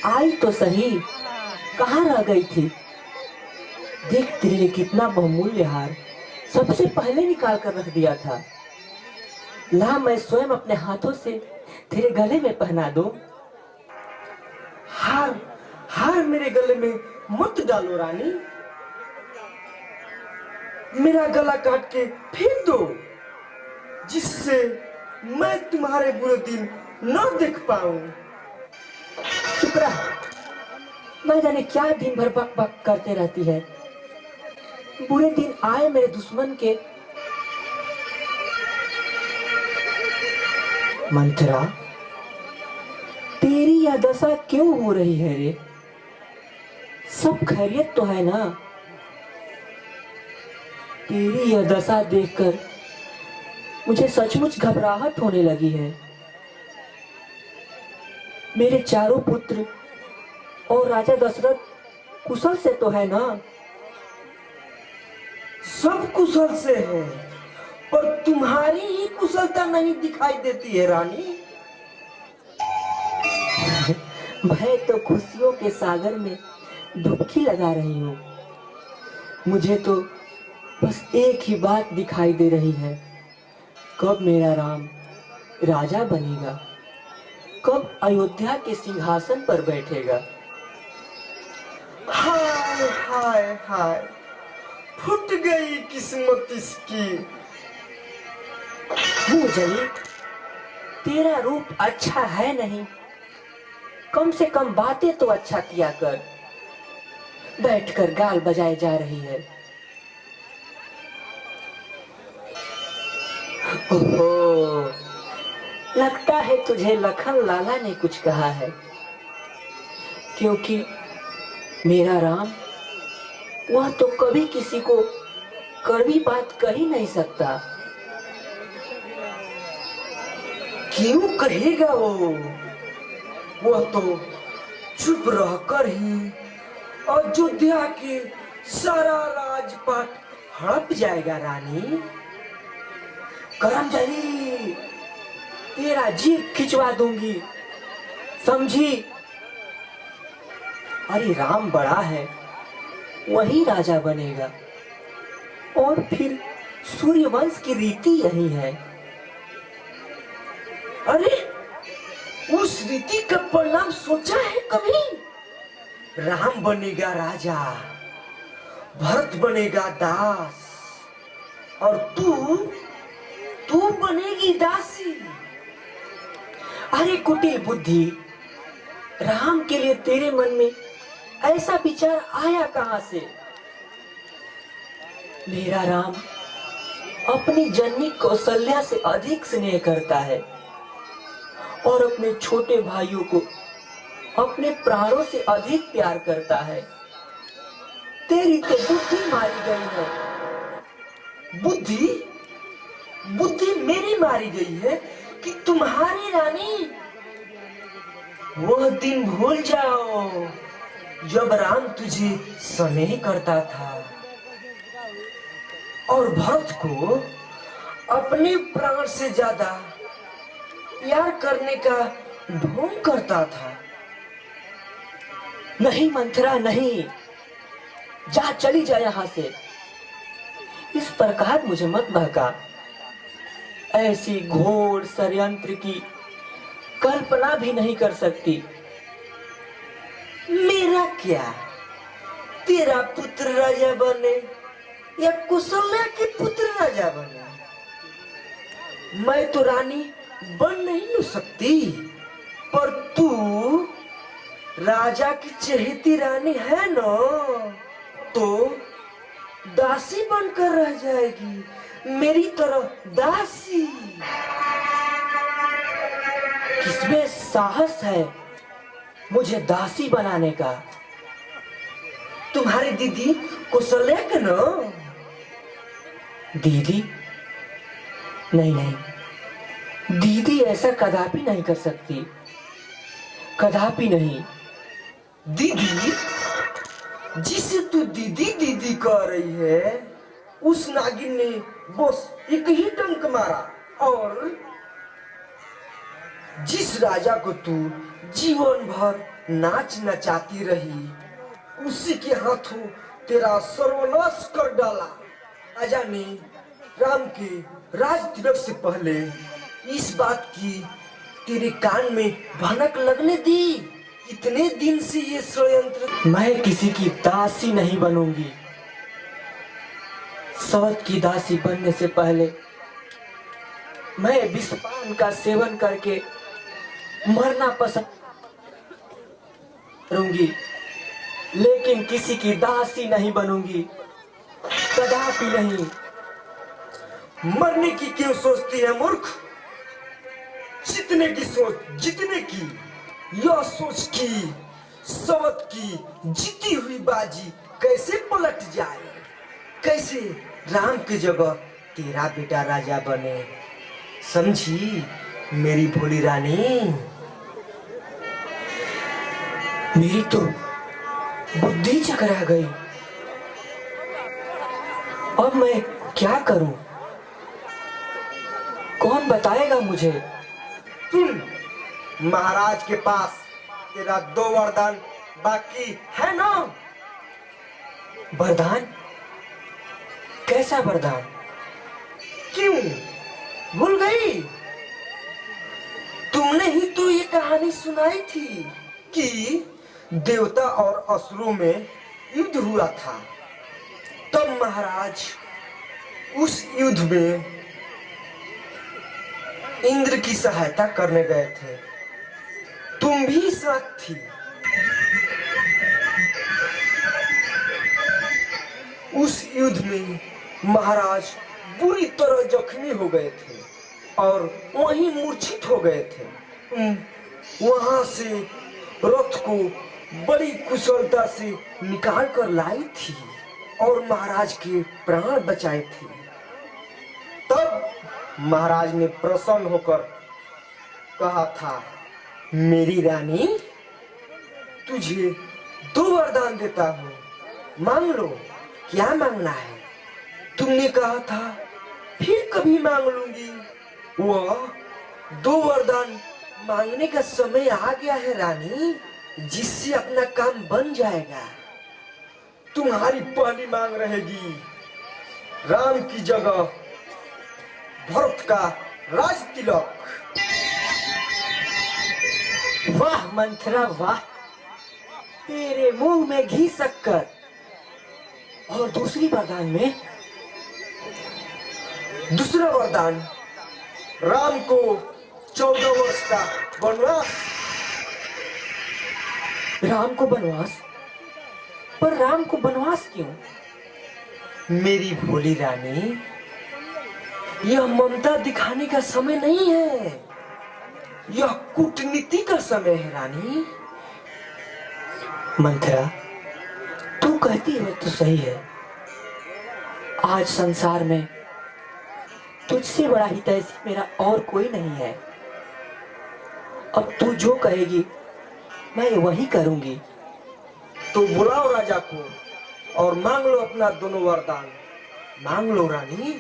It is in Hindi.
आई तो सही, कहाँ रह गई थी? देख तेरे लिए कितना बहुमूल्य हार सबसे पहले निकाल कर रख दिया था। ला मैं स्वयं अपने हाथों से तेरे गले में पहना दूं। हार हार मेरे गले में मत डालो रानी, मेरा गला काट के फेंक दो, जिससे मैं तुम्हारे बुरे दिन न देख पाऊं। चुप रह, मैं जाने क्या दिन भर बक बक करते रहती है। बुरे दिन आए मेरे दुश्मन के। मंथरा, तेरी यह दशा क्यों हो रही है रे? सब खैरियत तो है ना? तेरी यह दशा देखकर मुझे सचमुच घबराहट होने लगी है। मेरे चारों पुत्र और राजा दशरथ कुशल से तो है ना? सब कुशल से है, पर तुम्हारी ही कुशलता नहीं दिखाई देती है रानी। मैं तो खुशियों के सागर में डुबकी लगा रही हूँ। मुझे तो बस एक ही बात दिखाई दे रही है, कब मेरा राम राजा बनेगा, कब अयोध्या के सिंहासन पर बैठेगा। हाय हाय हाय, फूट गई किस्मत इसकी। जली, तेरा रूप अच्छा है नहीं, कम से कम बातें तो अच्छा किया कर। बैठकर गाल बजाए जा रही है। ओहो, लगता है तुझे लखन लाला ने कुछ कहा है, क्योंकि मेरा राम वह तो कभी किसी को कड़वी बात कह ही नहीं सकता। क्यों कहेगा वो तो चुप रहकर ही अयोध्या के सारा राजपाट हड़प जाएगा रानी। करमजली, तेरा जीभ खिंचवा दूंगी, समझी? अरे राम बड़ा है, वही राजा बनेगा, और फिर सूर्यवंश की रीति यही है। अरे उस रीति का परिणाम सोचा है कभी? राम बनेगा राजा, भरत बनेगा दास, और तू बनेगी दासी। अरे कुटिल बुद्धि, राम के लिए तेरे मन में ऐसा विचार आया कहां से? मेरा राम अपनी जननी कौशल्या से अधिक स्नेह करता है और अपने छोटे भाइयों को अपने प्राणों से अधिक प्यार करता है। तेरी तो बुद्धि मारी गई है। बुद्धि बुद्धि मेरी मारी गई है कि तुम्हारी रानी? वह दिन भूल जाओ जब राम तुझे स्नेह करता था और भरत को अपने प्राण से ज्यादा प्यार करने का ढोंग करता था। नहीं मंथरा, नहीं, जा, चली जा यहां से। इस प्रकार मुझे मत बहका। ऐसी घोर षड्यंत्र की कल्पना भी नहीं कर सकती। मेरा क्या, तेरा पुत्र राजा बने या कौशल्या के पुत्र राजा बने, मैं तो रानी बन नहीं न सकती, पर तू राजा की चहेती रानी है ना, तो दासी बनकर रह जाएगी, मेरी तरह दासी। किसमें साहस है मुझे दासी बनाने का? तुम्हारी दीदी कौशल्या के ना? दीदी? नहीं नहीं, दीदी ऐसा कदापि नहीं कर सकती, कदापि नहीं। दीदी? जिसे तू दीदी दीदी कह रही है, उस नागिन ने बस एक ही डंक मारा, और जिस राजा को तू जीवन भर नाच नचाती रही, उसी के हाथों तेरा सर्वनाश कर डाला। राजा ने राम के राज तिलक से पहले इस बात की तेरे कान में भनक लगने दी। इतने दिन से ये षड्यंत्र। मैं किसी की दासी नहीं बनूंगी। सवत की दासी बनने से पहले मैं विषपान का सेवन करके मरना पसंद करूंगी, लेकिन किसी की दासी नहीं बनूंगी, कदापि नहीं। मरने की क्यों सोचती है मूर्ख? जीतने की सोच, जीतने की। यह सोच की सवत की जीती हुई बाजी कैसे पलट जाए, कैसे राम की जगह तेरा बेटा राजा बने। समझी मेरी भोली रानी? मेरी तो बुद्धि चकरा गई। अब मैं क्या करूं? कौन बताएगा मुझे? तुम महाराज के पास तेरा 2 वरदान बाकी है ना? वरदान? कैसा वरदान? क्यों भूल गई? तुमने ही तो ये कहानी सुनाई थी कि देवता और असुरों में युद्ध हुआ था। तब महाराज उस युद्ध में इंद्र की सहायता करने गए थे। तुम भी साथ थी। उस युद्ध में महाराज बुरी तरह जख्मी हो गए थे और वहीं मूर्छित हो गए थे। वहां से रथ को बड़ी कुशलता से निकाल कर लाई थी और महाराज के प्राण बचाए थे। तब महाराज ने प्रसन्न होकर कहा था, मेरी रानी, तुझे 2 वरदान देता हूँ, मांग लो। क्या मांगना है? तुमने कहा था फिर कभी मांग लूंगी। वह 2 वरदान मांगने का समय आ गया है रानी, जिससे अपना काम बन जाएगा। तुम्हारी पहली मांग रहेगी राम की जगह भरत का राज तिलक। वाह मंथरा वाह, तेरे मुंह में घी शक्कर। और दूसरी वरदान में? दूसरा वरदान राम को 14 वर्ष का वनवास। राम को वनवास? पर राम को वनवास क्यों? मेरी भोली रानी, यह ममता दिखाने का समय नहीं है, यह कूटनीति का समय है रानी। मंथरा, तू कहती है तो सही है। आज संसार में तुझसे बड़ा हितैषी मेरा और कोई नहीं है। अब तू जो कहेगी मैं वही करूंगी। तो बुलाओ राजा को और मांग लो अपना दोनों वरदान। मांग लो रानी।